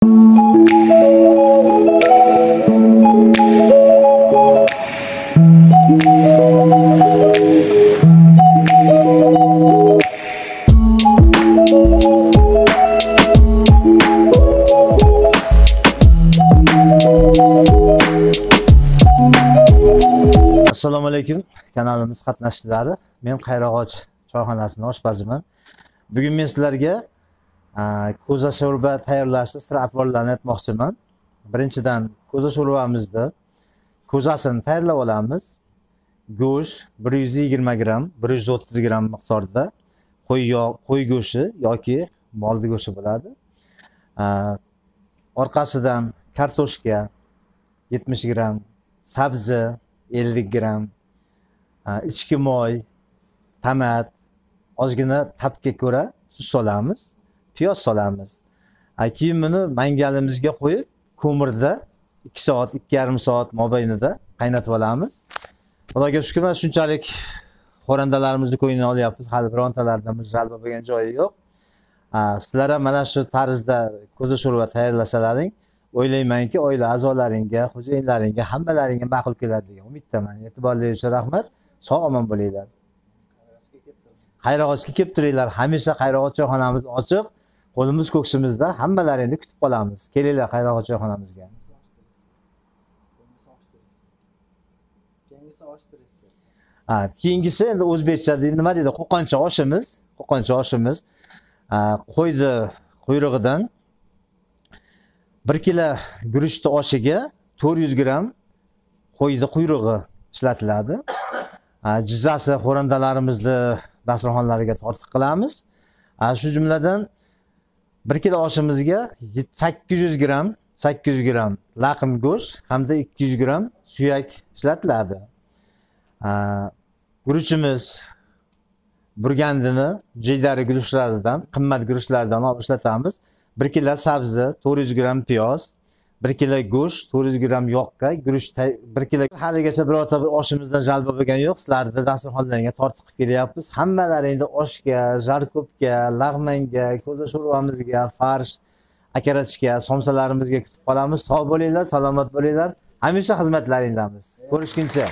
Assalomu alaykum, kanalimiz qatnashchilari. Men Qayrag'och choyxonasining oshpaziman. Bugun men sizlarga ko'za sho'rba tayyorlashni sir-atvorlarini aytmoqchiman. Birinchidan ko'za sho'rbamizda ko'zasini tayyorlab olamiz. Go'sht 120 gram, 130 gram miqdorda qo'y go'shti yoki molni go'shti bo'ladi. Orqasidan kartoshka 70 gram, sabzi 50 gram, ichki moy, tomat, ozgina tapga ko'ra tuz solamiz, piyoz solamiz. Keyin buni mangalimizga qo'yib, ko'mirda 2 soat, 2,5 soat mobaynida qaynatib olamiz. Xudoga shukr, mana shunchalik xo'randalarimizni ko'yini olyapmiz. Hali birontalarida mijral bo'lgan joyi yo'q. Sizlar ham mana shu tarzda ko'za sho'rva tayyorlasalaring, o'ylaymanki, oila a'zolaringga, xo'jayinlaringga, hammalaringga ma'qul keladi degan umiddaman. E'tiborlaringiz uchun rahmat. Sog' omon bo'linglar. Qayrag'ochga kelib turinglar. Hamisha Qayrag'och choyxonamiz ochiq, qo'limiz ko'ksimizda, hammalaringni kutib qolamiz. Kelinglar Qayrag'och choyxonamizga. Keyingisi endi o'zbekchada nima deydi? Qo'qoncha oshimiz, qo'yni quyrug'idan 1 kilo guruchni oshiga 400 gram qo'yni quyrug'i ishlatiladi. Jizzasi xo'randalarimizni dasturxonlariga tortiq qilamiz. Shu jumladan 1 kilo oshimizga 800 gram laqim go'sht hamda 200 gram suyak ishlatiladi. Guruchimiz burgandini jiydari guruchlaridan, qimmat guruchlardan olib ishlatamiz. 1 kilo sabzi, 400 gram piyoz, 1 kilo go'sht, 400 gram yoqqa, guruch 1 kilo. Haligacha birorta bir oshimizdan jalba bo'lgan yo'q. Sizlarni dasturxonlaringga tortiq qilib kelyapmiz. Hammalaringni oshga, jarko'pga, lag'manga, ko'za sho'rvamizga, farsh, akaratishga, somsalarimizga kutib qolamiz. Sog' bo'linglar, salomat bo'linglar. Hamisha xizmatlaringdamiz. Ko'rishguncha.